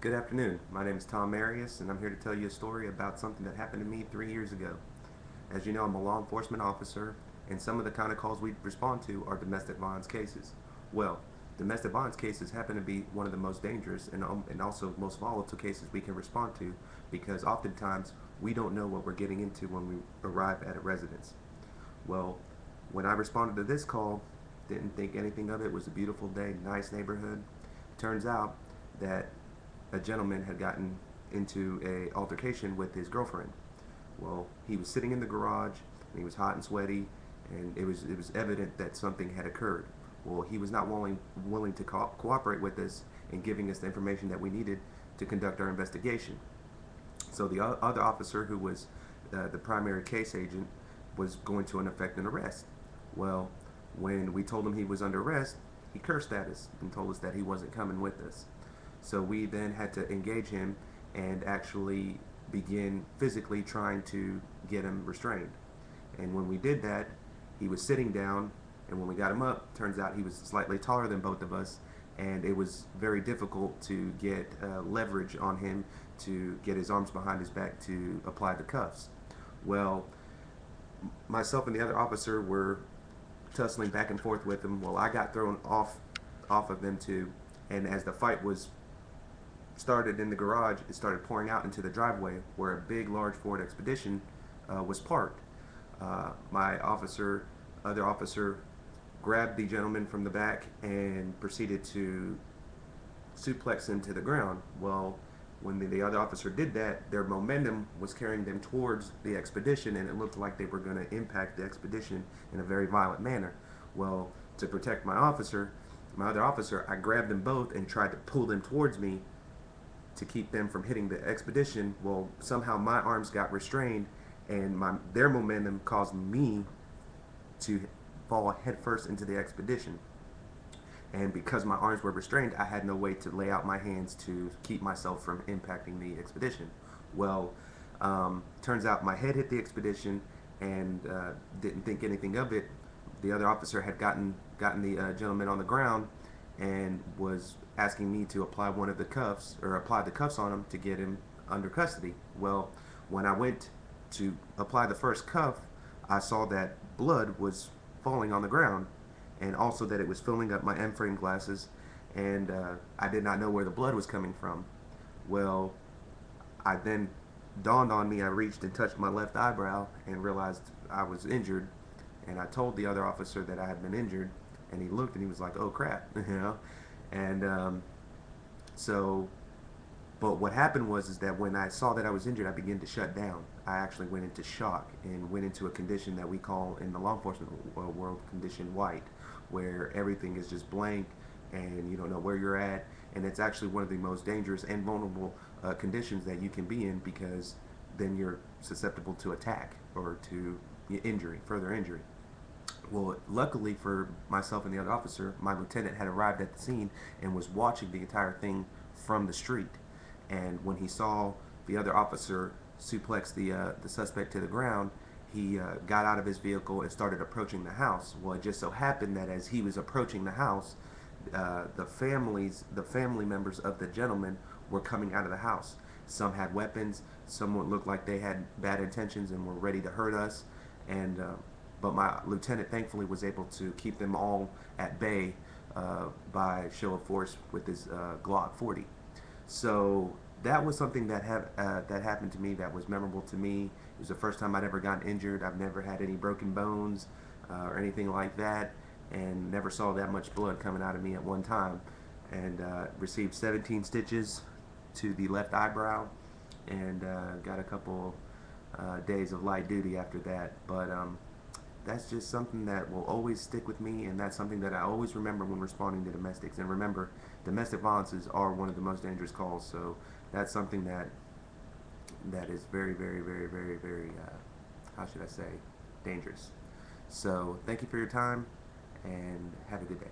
Good afternoon. My name is Tom Arias, and I'm here to tell you a story about something that happened to me 3 years ago. As you know, I'm a law enforcement officer, and some of the kind of calls we respond to are domestic violence cases. Well, domestic violence cases happen to be one of the most dangerous and also most volatile cases we can respond to because oftentimes we don't know what we're getting into when we arrive at a residence. Well, when I responded to this call, didn't think anything of it. It was a beautiful day, nice neighborhood. Turns out that a gentleman had gotten into a altercation with his girlfriend. Well, he was sitting in the garage and he was hot and sweaty, and it was evident that something had occurred. Well, he was not willing to cooperate with us in giving us the information that we needed to conduct our investigation. So the other officer, who was the primary case agent, was going to effect an arrest. Well, when we told him he was under arrest, he cursed at us and told us that he wasn't coming with us. So we then had to engage him and actually begin physically trying to get him restrained. And when we did that, he was sitting down, and when we got him up, turns out he was slightly taller than both of us, and it was very difficult to get leverage on him to get his arms behind his back to apply the cuffs. Well, myself and the other officer were tussling back and forth with him. Well, I got thrown off of them too, and as the fight was started in the garage, it started pouring out into the driveway where a big, large Ford Expedition was parked. My other officer, grabbed the gentleman from the back and proceeded to suplex him to the ground. Well, when the other officer did that, their momentum was carrying them towards the Expedition, and it looked like they were going to impact the Expedition in a very violent manner. Well, to protect my other officer, I grabbed them both and tried to pull them towards me to keep them from hitting the Expedition. Well, somehow my arms got restrained, and their momentum caused me to fall headfirst into the Expedition. And because my arms were restrained, I had no way to lay out my hands to keep myself from impacting the Expedition. Well, turns out my head hit the Expedition, and didn't think anything of it. The other officer had gotten the gentleman on the ground and was asking me to apply one of the cuffs, or apply the cuffs on him to get him under custody. Well, when I went to apply the first cuff, I saw that blood was falling on the ground, and also that it was filling up my M-frame glasses, and I did not know where the blood was coming from. Well, I then dawned on me, I reached and touched my left eyebrow and realized I was injured, and I told the other officer that I had been injured, and he looked and he was like, "Oh crap," and so but what happened was is that when I saw that I was injured, I began to shut down. I actually went into shock and went into a condition that we call in the law enforcement world condition white, where everything is just blank and you don't know where you're at. And it's actually one of the most dangerous and vulnerable conditions that you can be in, because then you're susceptible to attack or to injury, further injury. Well, luckily for myself and the other officer, my lieutenant had arrived at the scene and was watching the entire thing from the street. And when he saw the other officer suplex the suspect to the ground, he got out of his vehicle and started approaching the house. Well, it just so happened that as he was approaching the house, the family members of the gentleman were coming out of the house. Some had weapons. Some looked like they had bad intentions and were ready to hurt us. And but my lieutenant thankfully was able to keep them all at bay by show of force with his Glock 40. So that was something that happened to me that was memorable to me. It was the first time I'd ever gotten injured. I've never had any broken bones or anything like that, and never saw that much blood coming out of me at one time. And received 17 stitches to the left eyebrow, and got a couple days of light duty after that. But that's just something that will always stick with me, and that's something that I always remember when responding to domestics. And remember, domestic violences are one of the most dangerous calls, so that's something that is very, very, very, very, very, how should I say, dangerous. So thank you for your time, and have a good day.